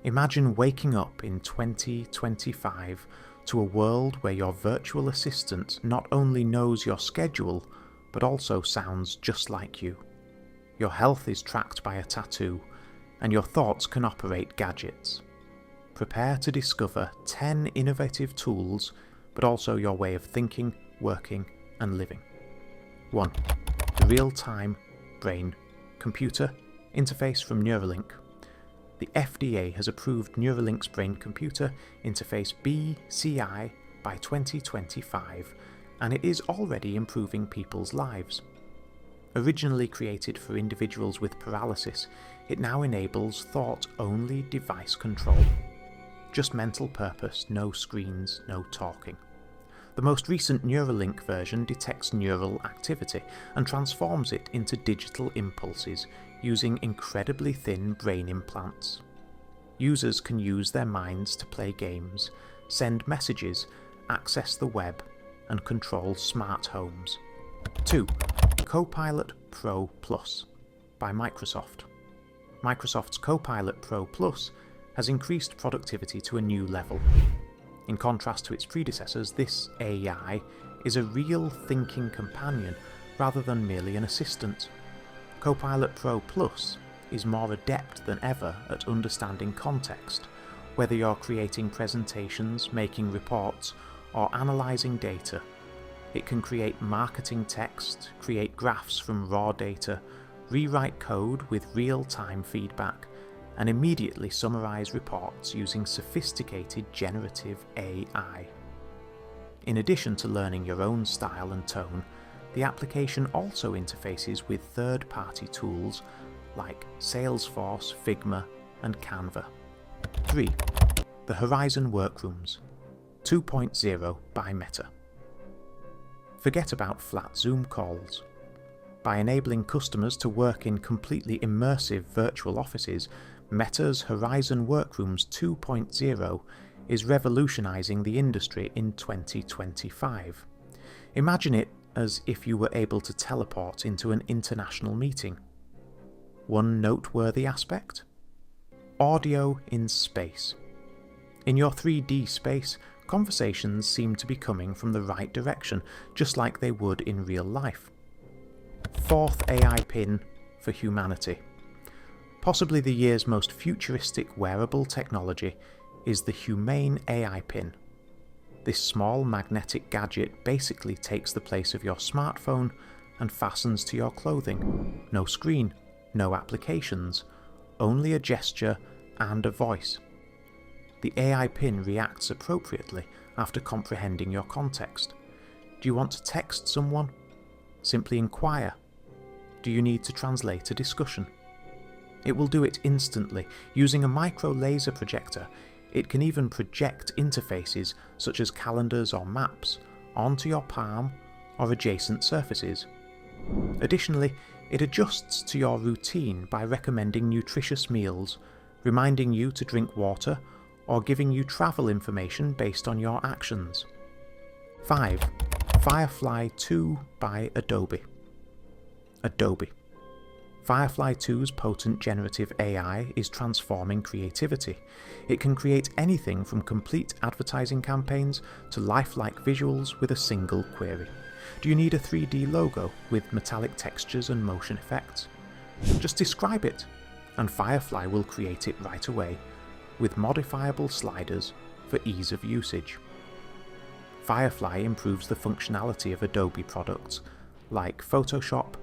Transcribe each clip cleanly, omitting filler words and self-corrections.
Imagine waking up in 2025 to a world where your virtual assistant not only knows your schedule, but also sounds just like you. Your health is tracked by a tattoo, and your thoughts can operate gadgets. Prepare to discover 10 innovative tools, but also your way of thinking, working, and living. 1. The real-time brain-computer interface from Neuralink. The FDA has approved Neuralink's brain-computer interface BCI by 2025, and it is already improving people's lives. Originally created for individuals with paralysis, it now enables thought-only device control. Just mental purpose, no screens, no talking. The most recent Neuralink version detects neural activity and transforms it into digital impulses using incredibly thin brain implants. Users can use their minds to play games, send messages, access the web, and control smart homes. 2. Copilot Pro Plus by Microsoft. Microsoft's Copilot Pro Plus has increased productivity to a new level. In contrast to its predecessors, this AI is a real thinking companion rather than merely an assistant. Copilot Pro Plus is more adept than ever at understanding context, whether you're creating presentations, making reports, or analysing data. It can create marketing text, create graphs from raw data, rewrite code with real-time feedback, and immediately summarise reports using sophisticated generative AI. In addition to learning your own style and tone, the application also interfaces with third-party tools like Salesforce, Figma, and Canva. 3. The Horizon Workrooms 2.0 by Meta. Forget about flat Zoom calls. By enabling customers to work in completely immersive virtual offices, Meta's Horizon Workrooms 2.0 is revolutionizing the industry in 2025. Imagine it as if you were able to teleport into an international meeting. One noteworthy aspect? Audio in space. In your 3D space, conversations seem to be coming from the right direction, just like they would in real life. 4th AI pin for humanity. Possibly the year's most futuristic wearable technology is the Humane AI pin. This small magnetic gadget basically takes the place of your smartphone and fastens to your clothing. No screen, no applications, only a gesture and a voice. The AI pin reacts appropriately after comprehending your context. Do you want to text someone? Simply inquire. Do you need to translate a discussion? It will do it instantly. Using a micro laser projector, it can even project interfaces such as calendars or maps onto your palm or adjacent surfaces. Additionally, it adjusts to your routine by recommending nutritious meals, reminding you to drink water, or giving you travel information based on your actions. 5. Firefly 2 by Adobe. Adobe. Firefly 2's potent generative AI is transforming creativity. It can create anything from complete advertising campaigns to lifelike visuals with a single query. Do you need a 3D logo with metallic textures and motion effects? Just describe it, and Firefly will create it right away, with modifiable sliders for ease of usage. Firefly improves the functionality of Adobe products like Photoshop,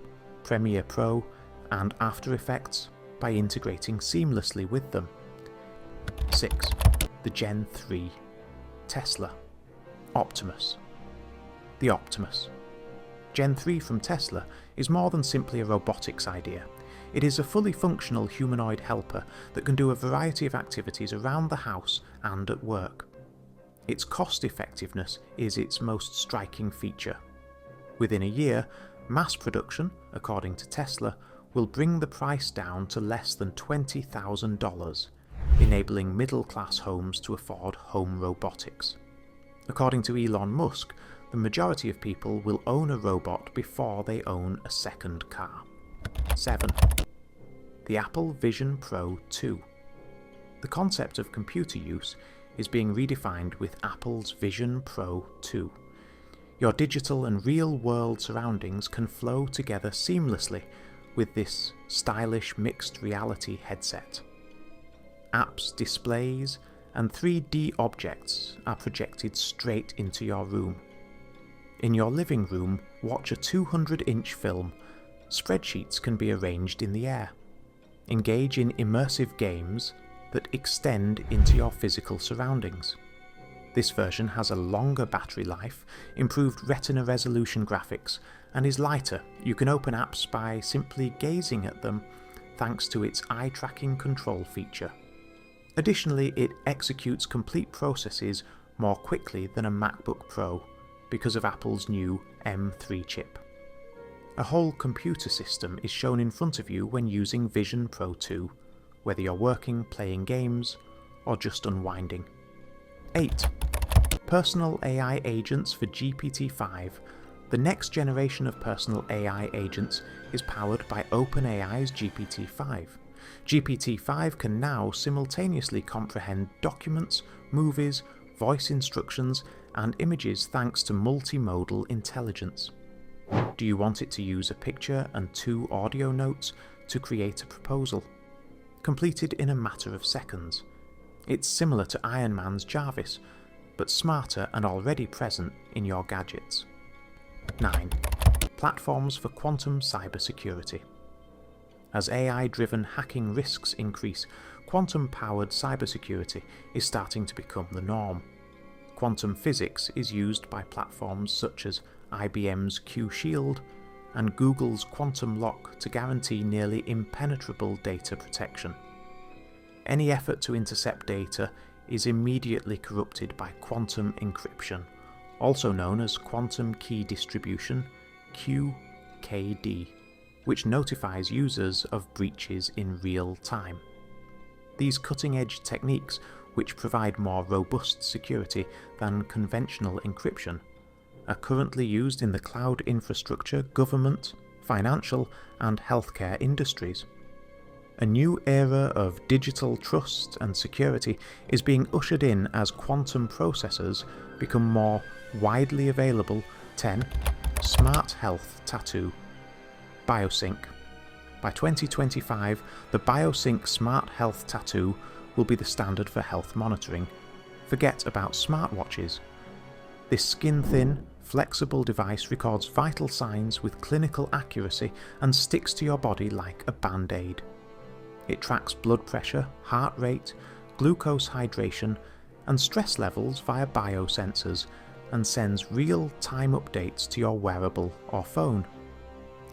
Premiere Pro, and After Effects by integrating seamlessly with them. 6. The Gen 3 Tesla Optimus. The Optimus. Gen 3 from Tesla is more than simply a robotics idea. It is a fully functional humanoid helper that can do a variety of activities around the house and at work. Its cost effectiveness is its most striking feature. Within a year, mass production, according to Tesla, will bring the price down to less than $20,000, enabling middle-class homes to afford home robotics. According to Elon Musk, the majority of people will own a robot before they own a second car. 7. The Apple Vision Pro 2. The concept of computer use is being redefined with Apple's Vision Pro 2. Your digital and real-world surroundings can flow together seamlessly with this stylish mixed reality headset. Apps, displays, and 3D objects are projected straight into your room. In your living room, watch a 200-inch film. Spreadsheets can be arranged in the air. Engage in immersive games that extend into your physical surroundings. This version has a longer battery life, improved retina resolution graphics, and is lighter. You can open apps by simply gazing at them thanks to its eye-tracking control feature. Additionally, it executes complete processes more quickly than a MacBook Pro because of Apple's new M3 chip. A whole computer system is shown in front of you when using Vision Pro 2, whether you're working, playing games, or just unwinding. 8. Personal AI agents for GPT-5. The next generation of personal AI agents is powered by OpenAI's GPT-5. GPT-5 can now simultaneously comprehend documents, movies, voice instructions, and images thanks to multimodal intelligence. Do you want it to use a picture and 2 audio notes to create a proposal? Completed in a matter of seconds. It's similar to Iron Man's Jarvis, but smarter and already present in your gadgets. 9. Platforms for quantum cybersecurity. As AI-driven hacking risks increase, quantum-powered cybersecurity is starting to become the norm. Quantum physics is used by platforms such as IBM's Q-Shield and Google's Quantum Lock to guarantee nearly impenetrable data protection. Any effort to intercept data is immediately corrupted by quantum encryption, also known as quantum key distribution, QKD, which notifies users of breaches in real time. These cutting-edge techniques, which provide more robust security than conventional encryption, are currently used in the cloud infrastructure, government, financial, and healthcare industries. A new era of digital trust and security is being ushered in as quantum processors become more widely available. 10. Smart Health Tattoo. BioSync. By 2025, the BioSync Smart Health Tattoo will be the standard for health monitoring. Forget about smartwatches. This skin-thin, flexible device records vital signs with clinical accuracy and sticks to your body like a band-aid. It tracks blood pressure, heart rate, glucose hydration, and stress levels via biosensors and sends real-time updates to your wearable or phone.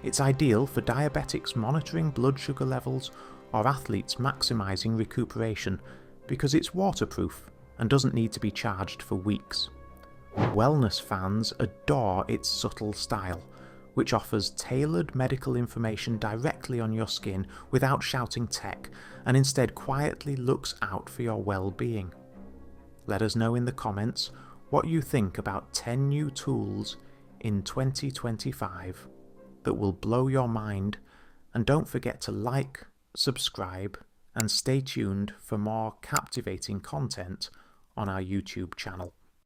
It's ideal for diabetics monitoring blood sugar levels or athletes maximizing recuperation because it's waterproof and doesn't need to be charged for weeks. Wellness fans adore its subtle style, which offers tailored medical information directly on your skin without shouting tech, and instead quietly looks out for your well-being. Let us know in the comments what you think about 10 new tools in 2025 that will blow your mind, and don't forget to like, subscribe, and stay tuned for more captivating content on our YouTube channel.